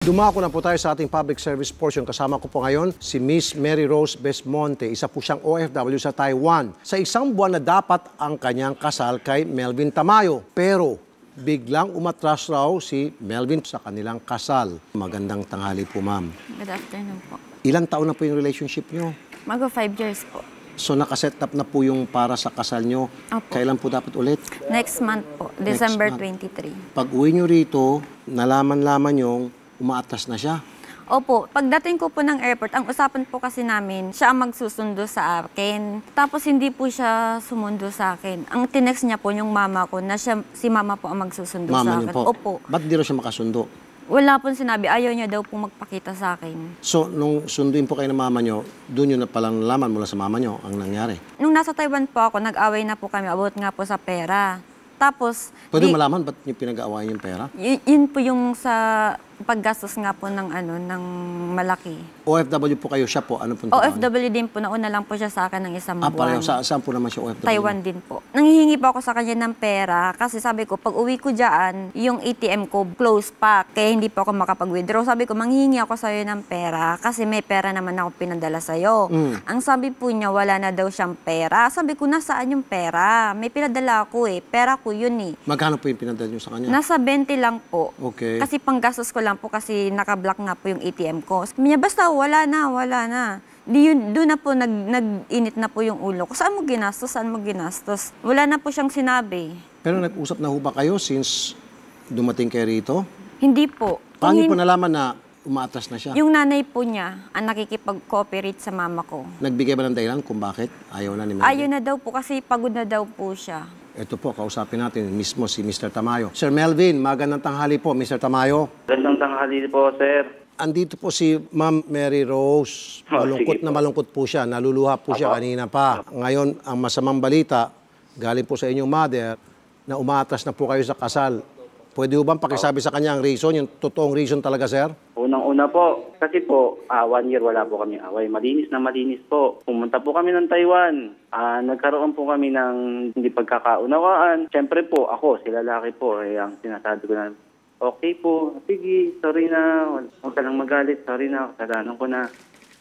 Dumako na po tayo sa ating public service portion. Kasama ko po ngayon si Miss Mary Rose Besmonte. Isa po siyang OFW sa Taiwan. Sa isang buwan na dapat ang kanyang kasal kay Melvin Tamayo. Pero biglang umatras raw si Melvin sa kanilang kasal. Magandang tanghali po, ma'am. Good afternoon po. Ilang taon na po yung relationship nyo? Mag 5 years po. So nakaset up na po yung para sa kasal nyo. Opo. Kailan po dapat ulit? Next month po, December 23. Pag uwi nyo rito, nalaman-laman yung umaatas na siya. Opo, pagdating ko po ng airport, ang usapan po kasi namin, siya ang magsusundo sa akin. Tapos hindi po siya sumundo sa akin. Ang tinext niya po yung mama ko na si mama po ang magsusundo sa akin. Po. Opo. Ba't di raw siya makasundo? Wala pong sinabi, ayaw niya daw po magpakita sa akin. So, nung sunduin po kayo ng mama nyo, doon yun na palang nalaman mula sa mama nyo ang nangyari? Nung nasa Taiwan po ako, nag-away na po kami about nga po sa pera. Tapos... Pwede malaman ba't yung pinag-aawayan yung pera? Yun po yung sa paggastos nga po ng ng malaki. OFW po kayo, siya po, ano po? OFW din po, nauna lang po siya sa akin ng isang buwan. Pareho, saan po naman siya OFW? Taiwan din po. Nanghihingi po ako sa kanya ng pera kasi sabi ko, pag uwi ko dyan, yung ATM ko close pa, kaya hindi po ako makapag-withdraw. Sabi ko, manghihingi ako sa'yo ng pera kasi may pera naman ako pinadala sa'yo. Ang sabi po niya, wala na daw siyang pera. Sabi ko, nasaan yung pera? May pinadala ako pera ko yun Magkano po yung pinadala niyo sa kanya? Nasa 20 lang po. Okay. Kasi panggastos ko lang po kasi nakablock nga po yung ATM ko. Sabi niya, basta wala na. Doon na po nag-init na po yung ulo ko. Saan mo ginastos? Wala na po siyang sinabi. Pero nag-usap na ho ba kayo since dumating kayo rito? Hindi po. Paano po nalaman na umaatas na siya? Yung nanay po niya ang nakikipag-cooperate sa mama ko. Nagbigay ba ng dahilan kung bakit ayaw na ni Melvin? Ayaw na daw po kasi pagod na daw po siya. Ito po, kausapin natin mismo si Mr. Tamayo. Sir Melvin, magandang tanghali po, Mr. Tamayo. Magandang tanghali po, sir. Andito po si Ma'am Mary Rose. Malungkot po siya. Naluluha po siya kanina pa. Ngayon, ang masamang balita, galing po sa inyong mother, na umaatras na po kayo sa kasal. Pwede ho bang pakisabi sa kanya ang reason, yung totoong reason talaga, sir? Unang-una po, kasi po, 1 year wala po kami away. Malinis na malinis po. Pumunta po kami ng Taiwan. Nagkaroon po kami ng hindi pagkakaunawaan. Siyempre po, ako, si lalaki po, ang sinasabi ko na, okay po, sige, sorry na, huwag ka lang magalit, sorry na, kasalanan ko na.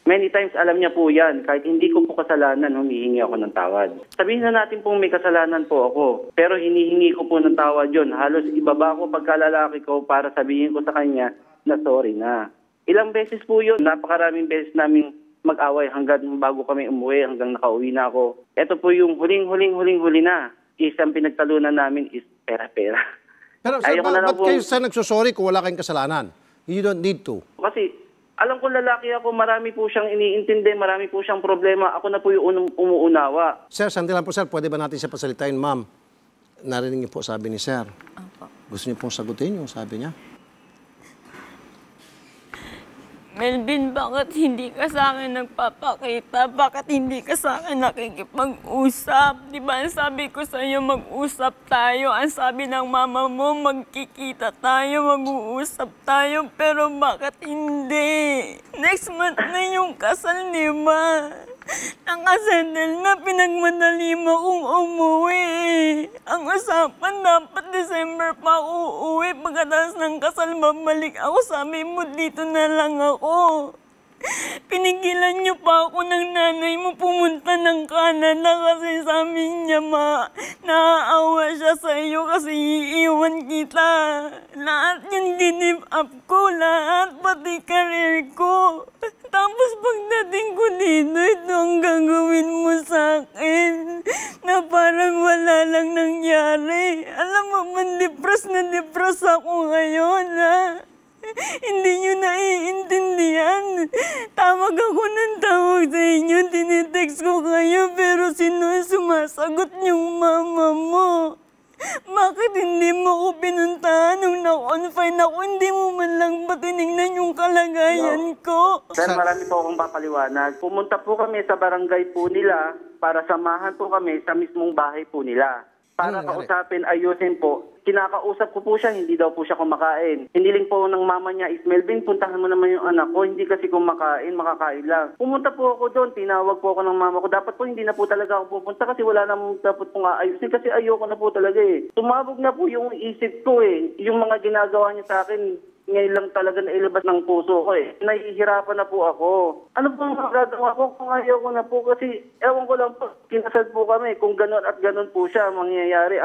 Many times, alam niya po yan. Kahit hindi ko po kasalanan, humihingi ako ng tawad. Sabihin na natin po may kasalanan po ako. Pero hinihingi ko po ng tawad yun. Halos ibaba ko pagkalalaki ko para sabihin ko sa kanya na sorry na. Ilang beses po yun. Napakaraming beses namin mag-away hanggang bago kami umuwi, hanggang nakauwi na ako. Ito po yung huling-huli na. Isang pinagtalunan namin is pera-pera. Pero sir, ba't kayo sa nagsusorry kung wala kayong kasalanan? You don't need to. Kasi alam ko lalaki ako, marami po siyang iniintindi, marami po siyang problema. Ako na po yung umuunawa. Sir, sandali lang po sir, pwede ba natin siya pasalitain, ma'am? Narinig niyo po sabi ni sir. Opo. Gusto niyo pong sagutin yung sabi niya? Melvin, bakit hindi ka sa akin nagpapakita? Bakit hindi ka sa akin nakikipag-usap? Di ba ang sabi ko sa iyo, mag-usap tayo. Ang sabi ng mama mo, magkikita tayo, mag-uusap tayo. Pero bakit hindi? Next month na yung kasal, di ba? Nakasettle na, pinagmadali mo kung umuwi. Ang usapan, dapat December pa uuwi. Pagkatapos ng kasal, babalik ako. Sabi mo, dito na lang ako. Pinigilan niyo pa ako ng nanay mo pumunta ng Canada kasi sabi niya, naaawa siya sa iyo kasi iiwan kita. Lahat yung give up ko, lahat, pati career ko. Tapos pagdating ko dito, ito ang gagawin mo sa akin na parang wala lang nangyari. Alam mo, depressed na depressed ako ngayon, ha? Hindi nyo naiintindihan. Tawag ako ng tawag sa inyo, tinitext ko kayo, pero sino sumasagot yung mama mo? Bakit hindi mo ko pinuntahan nung na-confine ako? Hindi mo man lang ba tinignan yung kalagayan ko? Sir, marami po akong papaliwanag. Pumunta po kami sa barangay po nila para samahan po kami sa mismong bahay po nila. Para kausapin, ayusin po. Kinakausap ko po siya, hindi daw po siya kumakain. Hiniling po ng mama niya, Melvin, puntahan mo naman yung anak ko. Hindi kasi kumakain, makakain lang. Pumunta po ako doon, tinawag po ako ng mama ko. Dapat po hindi na po talaga ako pupunta kasi wala namang dapat pong aayusin kasi ayoko na po talaga eh. Tumabog na po yung isip ko eh. Yung mga ginagawa niya sa akin, ngayon lang talaga nailabas ng puso ko eh. Nahihirapan na po ako. Ano po ang magagawa ko kung ayaw ko na po? Kasi ewan ko lang po, kinasal po kami. Kung gano'n at gano'n po siya, mangyayari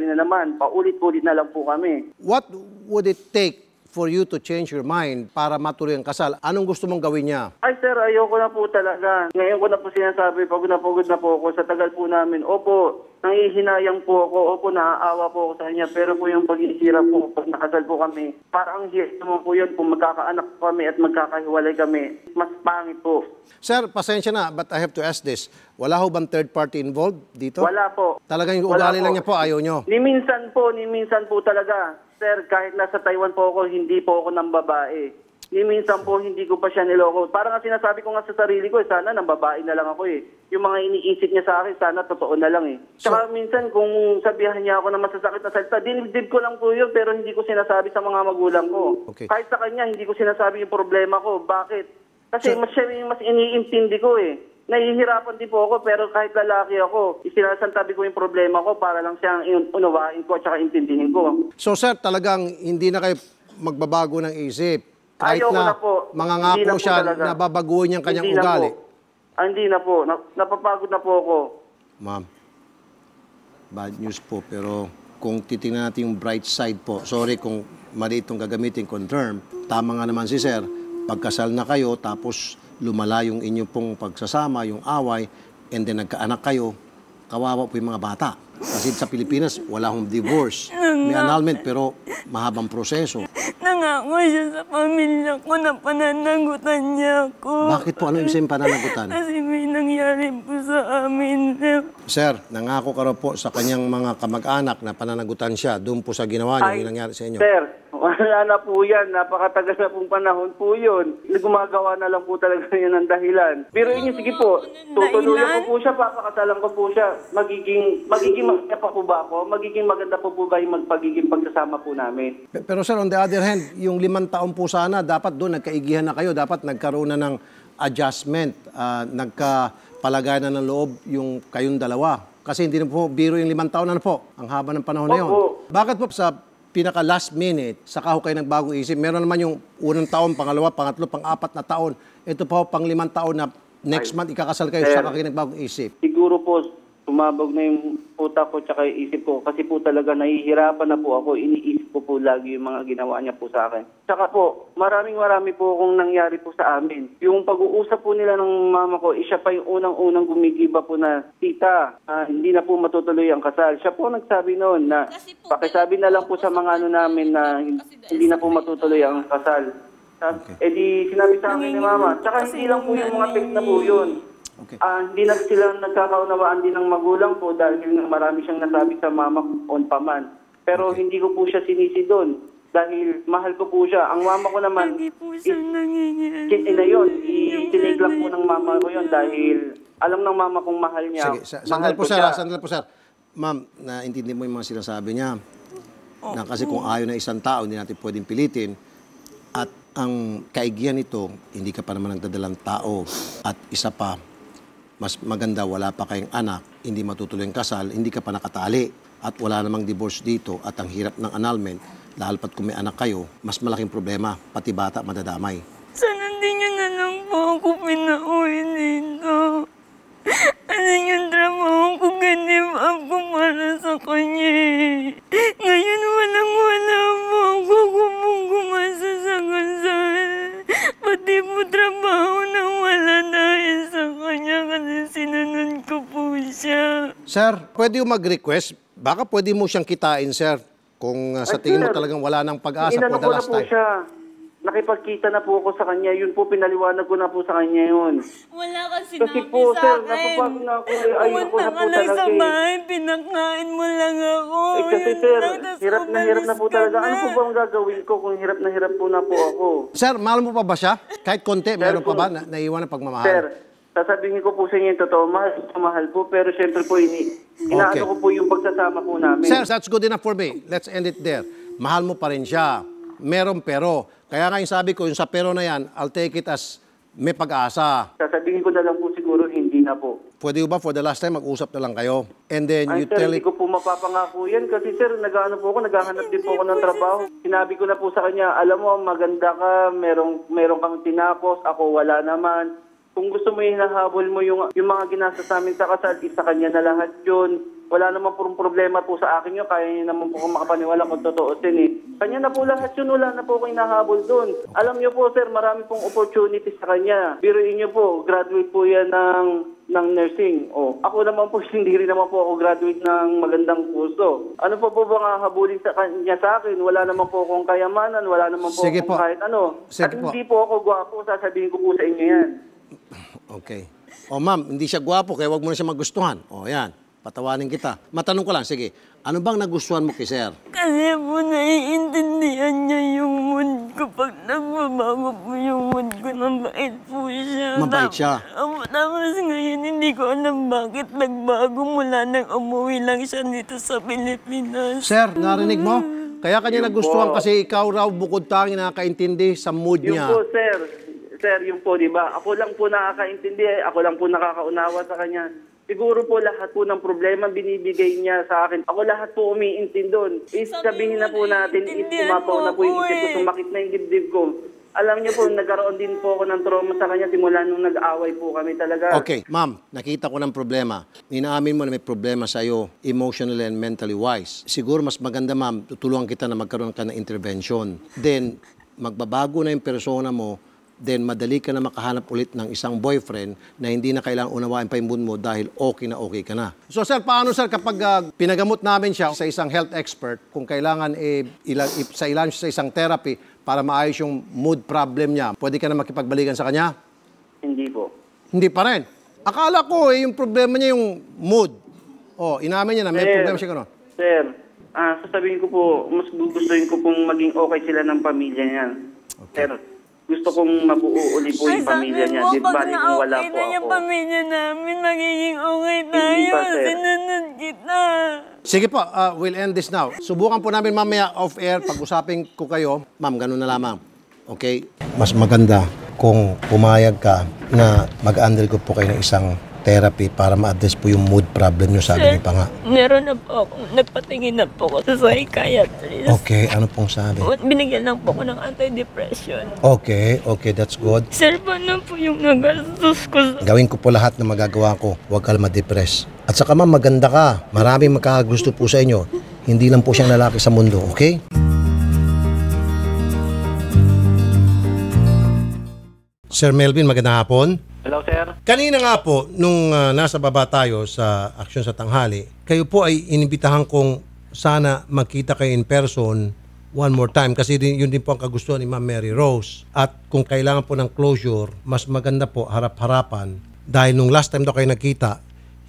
na naman. Paulit-ulit na lang po kami. What would it take for you to change your mind para matuloy ang kasal? Anong gusto mong gawin niya? Ay sir, ayoko na po talaga. Ngayon ko na po sinasabi, pagod na po ako sa tagal po namin. Opo, nangihinayang po ako. Opo, naaawa po ako sa kanya. Pero po yung pag-iisira po, pag nakasal po kami, parang hirap naman po yun kung magkakaanak po kami at magkakahiwalay kami. Mas pangit po. Sir, pasensya na, but I have to ask this. Wala ho bang third party involved dito? Wala po. Talagang yung Wala ugali lang po. niya po, ayaw nyo. Ni minsan po talaga. Sir, kahit nasa Taiwan po ako, hindi po ako ng babae. Ni minsan po, hindi ko pa siya niloko. Parang nga sinasabi ko nga sa sarili ko, sana ng babae na lang ako eh. Yung mga iniisip niya sa akin, sana totoo na lang eh. Tsaka minsan, kung sabihan niya ako ng masasakit na salita, dinibdib ko lang po yun, pero hindi ko sinasabi sa mga magulang ko. Okay. Kahit sa kanya, hindi ko sinasabi yung problema ko. Bakit? Kasi siya yung mas iniintindi ko eh. Nahihirapan din po ako, pero kahit lalaki ako, isinasantabi ko yung problema ko para lang siyang unawain ko at saka intindihin ko. So sir, talagang hindi na kayo magbabago ng isip. Kahit Ayoko na na po. Hindi mangangako na po siya talaga. na babaguhin niyang kanyang Hindi na ugali. po. Hindi na po. Napapagod na po ako. Ma'am, bad news po, pero kung titingnan natin yung bright side po, sorry kung mali itong gagamitin kong term, tama nga naman si sir, pagkasal na kayo, tapos lumala yung inyong pong pagsasama, yung away, and then nagkaanak kayo, kawawa po yung mga bata. Kasi sa Pilipinas, wala akong divorce. May annulment, pero mahabang proseso. Nangako siya sa pamilya ko na pananagutan niya ako. Bakit po? Ano yung isang pananagutan? Kasi may nangyari po sa amin. Sir, nangako ka raw po sa kanyang mga kamag-anak na pananagutan siya doon po sa ginawa niyo, yung nangyari sa inyo. Sir, wala na po yan. Napakatagal na pong panahon po yun. Gumagawa na lang po talaga yun ng dahilan. Pero yun, sige po, tutuloyan ko po siya, papakasalan ko po siya. Magiging maganda pa po ba ako? Magiging maganda po ba yung pagiging pagsasama po namin? Pero sir, on the other hand, yung 5 taon po sana, dapat doon nagkaigihan na kayo, dapat nagkaroon na ng adjustment, nagkapalagayan na ng loob yung kayong dalawa. Kasi hindi na po biro yung 5 taon na po, ang haba ng panahon na yun. Opo. Bakit po sa pinaka last minute, saka ho kayo nagbagong isip, meron naman yung unang taon, pangalawa, pangatlo, pang-4 na taon, ito po pang 5 taon na next month ikakasal kayo, saka kayo nagbagong isip. Siguro po, tumabog na yung utak ko tsaka yung isip ko. Kasi po talaga nahihirapan na po ako. Iniisip ko po lagi yung mga ginawa niya po sa akin. Tsaka po, marami po akong nangyari po sa amin. Yung pag-uusap po nila ng mama ko, siya pa yung unang-unang gumigiba po na, tita, hindi na po matutuloy ang kasal. Siya po nagsabi noon na, pakisabi na lang po sa mga ano namin na hindi na po matutuloy ang kasal. Eh di sinabi sa akin ni mama. Tsaka hindi lang po yung mga text na po yun. Okay. Hindi na sila nagkakaunawaan din ng magulang ko dahil marami siyang nasabi sa mama on paman. Pero hindi ko po siya sinisi doon dahil mahal ko po siya. Ang mama ko naman, Hindi po siya nangyayari. itinake lang po ng mama ko yun dahil alam ng mama kong mahal niya. Sige, sandali po sir, sandali po sir. Ma'am, naintindi mo yung mga sinasabi niya. Na kasi kung ayaw na isang tao, hindi natin pwedeng pilitin. At ang kaigihan nito, hindi ka pa naman nagdadalang tao. At isa pa, mas maganda, wala pa kayong anak, hindi matutuloy ang kasal, hindi ka pa nakatali, at wala namang divorce dito, at ang hirap ng annulment, lalo pat kung may anak kayo, mas malaking problema, pati bata madadamay. Sana hindi niyo na lang po ako pinauwi dito. Ano yung trabaho ko, ganib ako para sa kanya. Ngayon walang-wala po ako kung gumasa sa kasal. Pati po trabaho na wala dahil sa kanya kasi sinunod ko po siya. Sir, pwede yung mag-request, baka pwede mo siyang kitain, sir, kung sa tingin mo sir, talagang wala nang pag-asa inano for the ko na last po time. siya. Nakipagkita na po ako sa kanya. Yun po, pinaliwanag ko na po sa kanya yun. Wala kang Kasi sinabi po, sa sir, akin. napapagod na ako. Ayoko Pumunta na ka po lang sa talaga eh. bahay, pinakain mo lang ako. Kasi Yun sir, lang, tas hirap na po umalis ka talaga. na. Ano po ba ang gagawin ko kung hirap na po ako? Sir, mahal mo pa ba siya? Kahit konti, meron pa po. ba naiwan ng pagmamahal? Sir, sasabihin ko po sa inyo yung totoo, mahal po, pero syempre po, inaano ko po yung pagsasama po namin. Sir, that's good enough for me. Let's end it there. Mahal mo pa rin siya. Meron pero. Kaya nga yung sabi ko, yung sa pero na yan, I'll take it as may pag-asa. Sasabihin ko na lang po siguro, hindi na po. Pwede ba for the last time mag-usap na lang kayo? And then Ay you sir, tell hindi it... ko po mapapangako yan kasi sir, naghahanap din po ako ng trabaho. Sinabi ko na po sa kanya, alam mo, maganda ka, meron kang tinapos, ako wala naman. Kung gusto mo hinahabol mo yung mga ginasa sa amin sa kasal, sa kanya na lahat yun. Wala naman pong problema po sa akin yun. Kaya niya naman po kung makapaniwala kung totoo din eh. Kanya na po lahat yun. Wala na po akong hinahabol doon. Alam niyo po sir, marami pong opportunities sa kanya. Biruin niyo po, graduate po yan ng nursing. Ako naman po, hindi rin naman po ako graduate ng magandang kurso. Ano po bang hahabulin sa kanya sa akin? Wala naman po akong kayamanan. Wala naman po Sige akong po. kahit ano. Sige At po. hindi po ako gwapo. Sasabihin ko po sa inyo yan. Okay. Ma'am, hindi siya gwapo, kaya wag mo na siya magustuhan. Yan. Patawanin kita. Matanong ko lang, sige. Ano bang nagustuhan mo kay sir? Kasi po naiintindihan niya yung mood ko. Pag nagbabago po yung mood ko, mabait po siya. Mabait siya? Tapos ngayon, hindi ko alam bakit nagbago mula nang umuwi lang siya dito sa Pilipinas. Sir, narinig mo? Kaya kanya nagustuhan po. kasi ikaw raw bukod tanging nakakaintindi sa mood Yung niya. po, sir. Sir, yung po, di ba? Ako lang po nakakaintindi. Ako lang po nakakaunawa sa kanya. Siguro po lahat po ng problema binibigay niya sa akin. Ako lahat po umiintindi doon. Sabihin na po natin, umapaw na po yung isip ko, sumakit na yung dibdib ko. Alam niyo po, nagkaroon din po ako ng trauma sa kanya simula nung nag-away po kami talaga. Okay, ma'am, nakita ko ng problema. Inaamin mo na may problema sa'yo, emotionally and mentally wise. Siguro mas maganda, ma'am, tutulungan kita na magkaroon ka ng intervention. Then, magbabago na yung persona mo, then madali ka na makahanap ulit ng isang boyfriend na hindi na kailangang unawain pa yung mood mo dahil okay ka na. So sir, paano sir kapag pinagamot namin siya sa isang health expert, kung kailangan sa ilan siya sa isang therapy para maayos yung mood problem niya, pwede ka na makipagbalikan sa kanya? Hindi po. Hindi pa rin. Akala ko yung problema niya yung mood. Inamin niya na may problema siya gano'n. Sir, sasabihin ko po, mas gugustuhin ko pong maging okay sila ng pamilya niya. Okay. Sir, gusto kong mabuo uli po yung pamilya niya. Di ba kung wala po yung ako? pamilya namin, magiging okay tayo. Hindi pa, sir. Sinunod kita. Sige po, we'll end this now. Subukan po namin mamaya off-air, pag-usapin ko kayo. Ma'am, ganun na lamang. Okay? Mas maganda kung pumayag ka na mag-handle ko po kayo ng isang therapy para ma-address po yung mood problem nyo, sabi niyo pa nga. Meron na po ako. Nagpatingin na po ako sa psychiatrist. Okay, ano pong sabi? Binigyan lang po ako ng antidepressant. Okay, that's good. Sir, paano po yung nagastos ko sa... Gawin ko po lahat na magagawa ko. Huwag ka ma-depress. At saka ma'am, maganda ka. Maraming magkakagusto po sa inyo. Hindi lang po siyang lalaki sa mundo, okay? Sir Melvin, magandang hapon. Hello, sir. Kanina nga po, nung nasa baba tayo sa Aksyon sa Tanghali, kayo po ay inimbitahan kong sana magkita kayo in person one more time kasi yun din po ang kagustuhan ni Ma'am Mary Rose. At kung kailangan po ng closure, mas maganda po harap-harapan dahil nung last time daw kayo nagkita,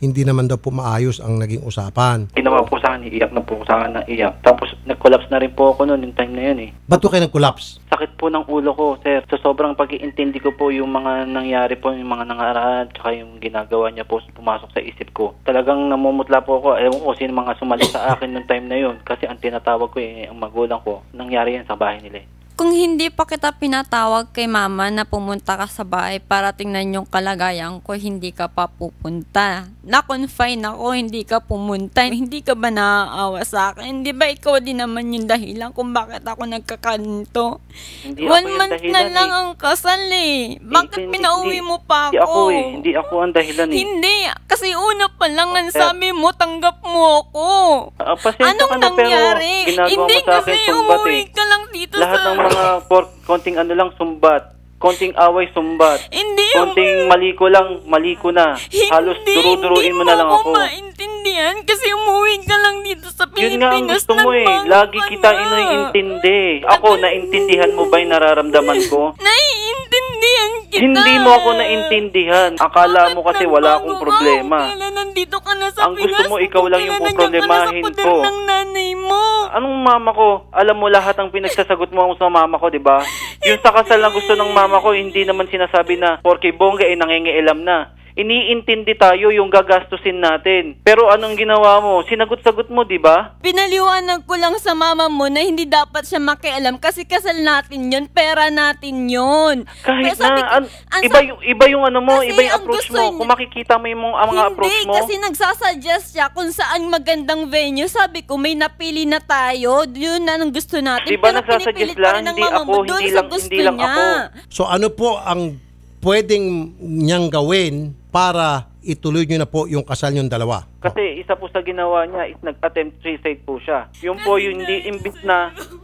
hindi naman daw po maayos ang naging usapan. Ginawa po sa akin, iyak na po sa akin na iyak. Tapos nag-collapse na rin po ako noon, yung time na yun eh. Ba't po kayo nag-collapse? Sakit po ng ulo ko, sir. So sobrang pag-iintindi ko po yung mga nangyari po, yung mga nangaraan, tsaka yung ginagawa niya po pumasok sa isip ko. Talagang namumutla po ako. Ewan ko sino mga sumali sa akin noong time na yun. Kasi ang tinatawag ko ang magulang ko, nangyari yan sa bahay nila eh. Kung hindi pa kita pinatawag kay mama na pumunta ka sa bahay para tingnan yung kalagayan ko, hindi ka pa pupunta. Na-confine ako, hindi ka pumunta. Hindi ka ba naaawa sa akin? Di ba ikaw din naman yung dahilan kung bakit ako nagkakanto? Hindi 1 ako yung month na dahilan lang eh. ang kasal eh. Bakit pinauwi mo pa Hindi ako? ako eh. Hindi ako ang dahilan eh. Hindi. Kasi una pa lang ang Sir. sabi mo, tanggap mo ako. Pasensya Anong ka na, pero nangyari? ginagawa Hindi mo sa akin kasi sumbat umuwi eh. ka lang dito Lahat sa... ng mga konting ano lang sumbat. Konting away sumbat. Hindi Konting maliko lang, maliko na. Halos duru-duruin mo na lang ako. Hindi mo maintindihan kasi umuwi ka lang dito sa Yun nga ang Pilipinas. gusto mo eh. nagbago Lagi ka kita na. iniintindi. Ako, naintindihan mo ba yung nararamdaman ko? Naiintindihan kita. Hindi mo ako naintindihan. Akala mo kasi wala akong problema. Kailan nandito ka na sa Ang gusto Pinas? mo, ikaw lang yung Kailan nandiyan ka na poproblemahin sa poder ko. ng nanay mo? Anong mama ko? Alam mo lahat ang pinagsasagot mo ako sa mama ko, di ba? Yung sa kasal na gusto ng mama ko, hindi naman sinasabi na porke bongga ay nangingialam na. iniintindi tayo yung gagastusin natin. Pero anong ginawa mo? Sinagot-sagot mo, di ba? Pinaliwanag ko lang sa mama mo na hindi dapat siya makialam kasi kasal natin yun, pera natin yun. Kahit Pero sabi na, ko- iba yung ano mo, Kasi iba yung ang approach gusto mo. niya- Kung makikita mo yung mga approach mo. Hindi, kasi nagsasuggest siya kung saan magandang venue. Sabi ko, may napili na tayo. Yun na ang gusto natin. Di ba Pero nagsasuggest pinipilit lang? pa rin ng Hindi mama ako, mo doon hindi sa lang- gusto hindi lang niya. ako. So ano po ang pwedeng niyang gawin para ituloy niyo na po yung kasal niyong dalawa? Kasi isa po sa ginawa niya is nag-attempt suicide po siya. Yung po yung hindi,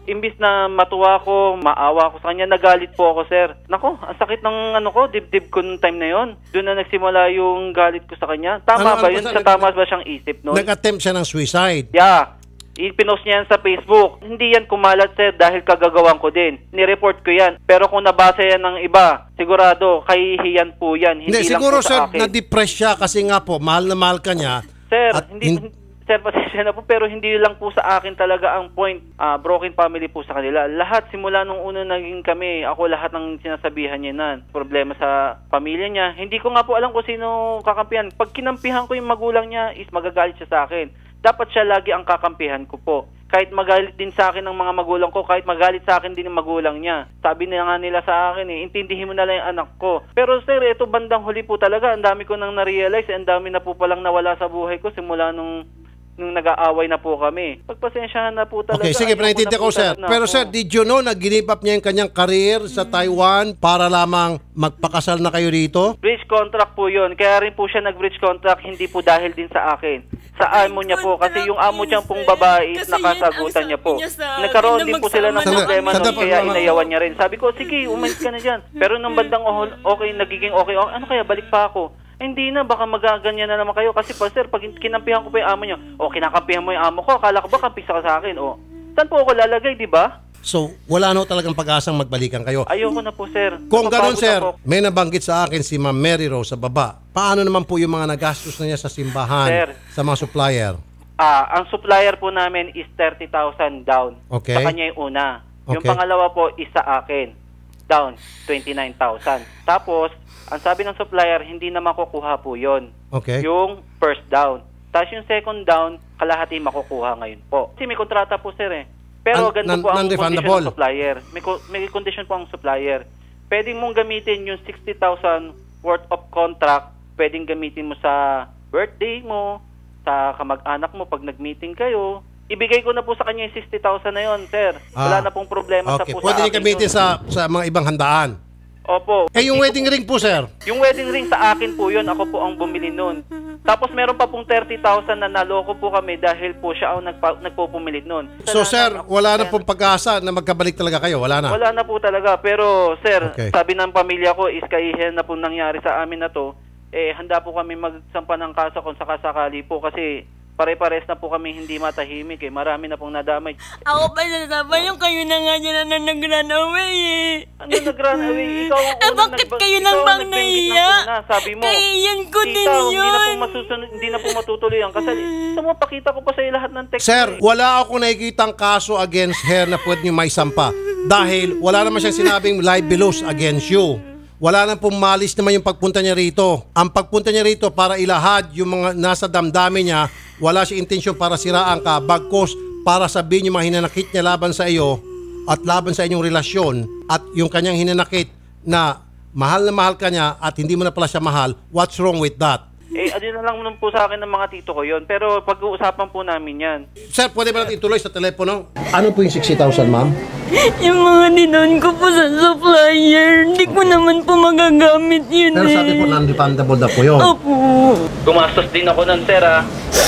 imbis na matuwa ko, maawa ko sa kanya, nagalit po ako, sir. Nako, ang sakit ng dibdib ko nung time na yon. Doon na nagsimula yung galit ko sa kanya. Tama Ano, ba yun? basta- Tama ba siyang isip noon? Nag-attempt siya ng suicide. Yeah. Ipinost niya yan sa Facebook. Hindi yan kumalat, sir, dahil kagagawan ko din. Nireport ko yan. Pero kung nabasa yan ng iba, sigurado, kahihiyan po yan. Hindi lang siguro po sir, sa akin. na-depress siya kasi nga po, mahal na mahal ka niya. Sir, At sir, pasensya na po, pero hindi lang po sa akin talaga ang point. Broken family po sa kanila. Lahat, simula nung una naging kami, ako lahat ng sinasabihan niya na problema sa pamilya niya. Hindi ko nga po alam kung sino kakampihan. Pag kinampihan ko yung magulang niya, is magagalit siya sa akin. Dapat siya lagi ang kakampihan ko po. Kahit magalit din sa akin ng mga magulang ko, kahit magalit sa akin din ng magulang niya. Sabi na nga nila sa akin intindihin mo na lang yung anak ko. Pero sir, ito bandang huli po talaga. Ang dami ko nang na-realize, ang dami na po palang nawala sa buhay ko simula nung nag-aaway na po kami. Pagpasensyahan na po talaga. Okay, sige, Ayoko panaintindi na ko po sir. talaga Pero ako. sir, did you know na give up niya yung kanyang career sa Taiwan para lamang magpakasal na kayo rito? Breach contract po yun. Kaya rin po siya nag-breach contract, hindi po dahil din sa akin. Sa amo niya po. Kasi yung amo niyang pong babae is Kasi yun nakasagutan ang niya po. sabi niya sa akin Nagkaroon na din po sila ng magsama na problema kami. nun, kaya Sandali, inayawan niya rin. Sabi ko, sige, umalis ka na dyan. Pero nung bandang okay, nagiging okay, ano kaya, balik pa ako. Hindi na, baka magaganyan na naman kayo. Kasi pa sir, pag kinampihan ko pa yung amo niyo, kinakampihan mo yung amo ko, akala ko ba kampisa ka sa akin? Saan po ako lalagay, di ba? So, wala no talagang pag-asang magbalikan kayo. Ayoko na po, sir. Kung ganun, Napapagod sir, ako. may nabanggit sa akin si Ma'am Mary Rose sa baba. Paano naman po yung mga nagastos na niya sa simbahan, Sir. sa mga supplier? Ang supplier po namin is 30,000 down. Okay. Sa kanya yung una. Yung Okay. pangalawa po is sa akin. Down, 29,000. Tapos, ang sabi ng supplier, hindi na makukuha po yon. Okay. Yung first down. Tapos yung second down, kalahati makukuha ngayon po. Kasi may kontrata po, sir, eh. Pero ganito po ang condition non-refundable. ng supplier. May condition po ang supplier. Pwedeng mong gamitin yung 60,000 worth of contract, pwedeng gamitin mo sa birthday mo, sa kamag-anak mo pag nag-meeting kayo. Ibigay ko na po sa kanya yung 60,000 na yon, sir. Wala na pong problema Okay, sa po pwede sa niya gamitin yun. sa mga ibang handaan. Opo. Yung wedding ring po, sir. Yung wedding ring sa akin po yun, ako po ang bumili nun. Tapos meron pa pong 30,000 na naloko po kami dahil po siya ang nagpupumilit nun. So, sir, wala na pong pag-asa na magkabalik talaga kayo. Wala na. Wala na po talaga. Pero sir, Okay. sabi ng pamilya ko is kahihiyan na po nangyari sa amin na to. Handa po kami magsampa ng kaso kung sakasakali po kasi pare-pares na po kami hindi matahimik Marami na pong nadamay. Ako pa sasabay yung kayo na nga dyan na nag-run away eh. Ano nag-run away? Ikaw ang unang Bakit kayo nang bang naiya? Sabi mo, Kahiyan ko din tita, yun. hindi na po matutuloy ang kasal. Sa mga pakita ko pa sa lahat ng text. Sir, wala ako nakikitang kaso against her na pwede niyo maisampa. Dahil wala naman siyang sinabing libelous against you. Wala nang pumalis naman yung pagpunta niya rito. Ang pagpunta niya rito para ilahad yung mga nasa damdamin niya, wala siya intensyon para siraan ka, bagkos para sabihin yung mga hinanakit niya laban sa iyo at laban sa inyong relasyon at yung kanyang hinanakit na mahal ka niya at hindi mo na pala siya mahal. What's wrong with that? Ano na lang naman po sa akin ng mga tito ko yon. Pero pag-uusapan po namin yan. Sir, pwede ba natin ituloy sa telepono? Ano po yung 60,000, ma'am? Yung mga dinon ko po sa supplier, hindi ko naman po magagamit yun Pero sabi po, non-refundable na po yun. Opo. Gumastos din ako nun, sir,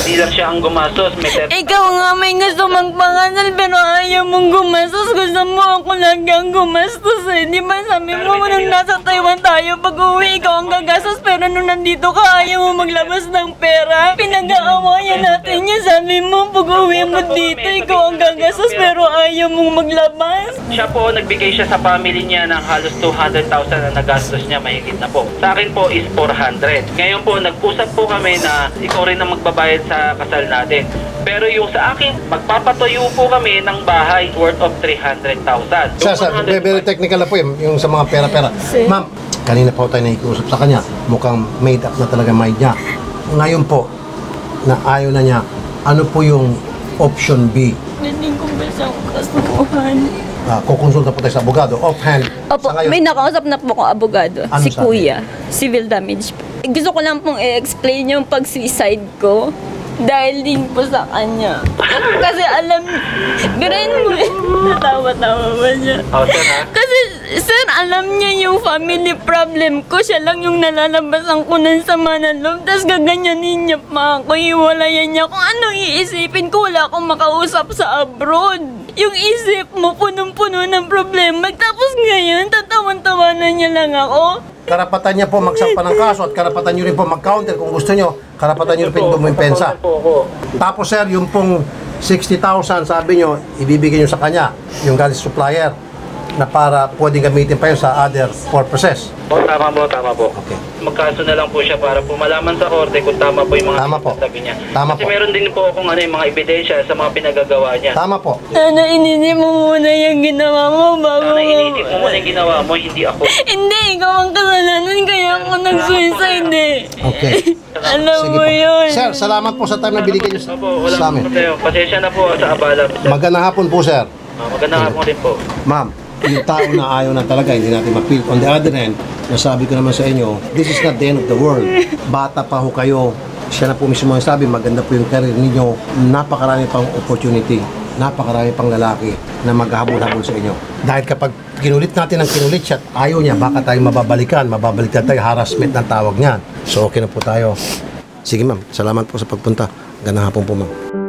Hindi lang siya ang gumastos. May Ikaw nga may gusto magpangasal pero ayaw mong gumastos. Gusto mo ako lagi ang gumastos eh. Di ba sabi mo nung nasa Taiwan tayo pag uwi ikaw ang gagastos pero nung nandito ka ayaw mo maglabas ng pera. Pinag-aawayan natin yan. Sabi mo pag uwi mo dito ikaw ang gagastos pero ayaw mong maglabas. Siya po, nagbigay siya sa family niya ng halos 200,000 na nagastos niya, mahigit na po. Sa akin po is 400. Ngayon po, nag-usap po kami na ikaw rin ang magbabayad sa kasal natin. Pero yung sa akin, magpapatuyo po kami ng bahay worth of 300,000. Sir, very technical na po yung sa mga pera-pera. Ma'am, Kanina pa tayo nakikiusap sa kanya. Mukhang made up na talaga mind niya. Ngayon po, na ayaw na niya, ano po yung option B? Hindi ko ba siyang kasuhan? Kukonsulta po tayo sa abogado. Offhand, Opo, sa ngayon, may nakausap na po akong abogado. Ano Si sabi? Kuya. Civil damage. Gusto ko lang pong i-explain yung pag-suicide ko. Dahil din po sa kanya. Kasi alam, birahin mo eh. Natawa-tawa ba niya? Sir, ha? Kasi, sir, alam niya yung family problem ko. Siya lang yung nalalabasan ko ng sama ng loob. Tapos gaganyanin niya pa ako. Iwalayan niya kung anong iisipin ko. Wala akong makausap sa abroad. Yung isip mo, punong-puno ng problema. Tapos ngayon, tatawan-tawanan niya lang ako. karapatan niya po magsampa ng kaso at karapatan niyo rin po mag-counter kung gusto niyo. Karapatan niyo rin po dumimpensa. Tapos sir, yung pong 60,000 sabi niyo, ibibigay niyo sa kanya, yung galing sa supplier, na para pwedeng gamitin pa yun sa other purposes. Tama po. Okay. Magkaso na lang po siya para po malaman sa korte kung tama po yung mga Tama po. sinasabi niya. Tama Kasi po. meron din po akong yung mga ebidensya sa mga pinagagawa niya. Tama po. Sana inisip mo muna yung ginawa mo bago Sana iniisip mo muna yung ginawa mo, hindi ako. Hindi, ikaw ang kasalanan. Kaya ako nag-suicide eh. Okay. Alam Sige mo po. yun. Sir, salamat po sa time na binigay niyo Opo, sa walang amin. problema. Pasensya na po sa abala. Magandang hapon po, sir. Magandang hapon din po. Ma'am, yung tao na ayaw na talaga, hindi natin mapil. On the other hand, nasabi ko naman sa inyo, this is not the end of the world. Bata pa ho kayo. Siya na po mismo ang sabi, maganda po yung career ninyo. Napakarami pang opportunity. Napakarami pang lalaki na maghahabol-habol sa inyo. Dahil kapag kinulit natin ang kinulit siya at ayaw niya, baka tayo mababalikan tayo, harassment ng tawag niyan. So okay na po tayo. Sige ma'am, salamat po sa pagpunta. Gandang hapon po ma'am.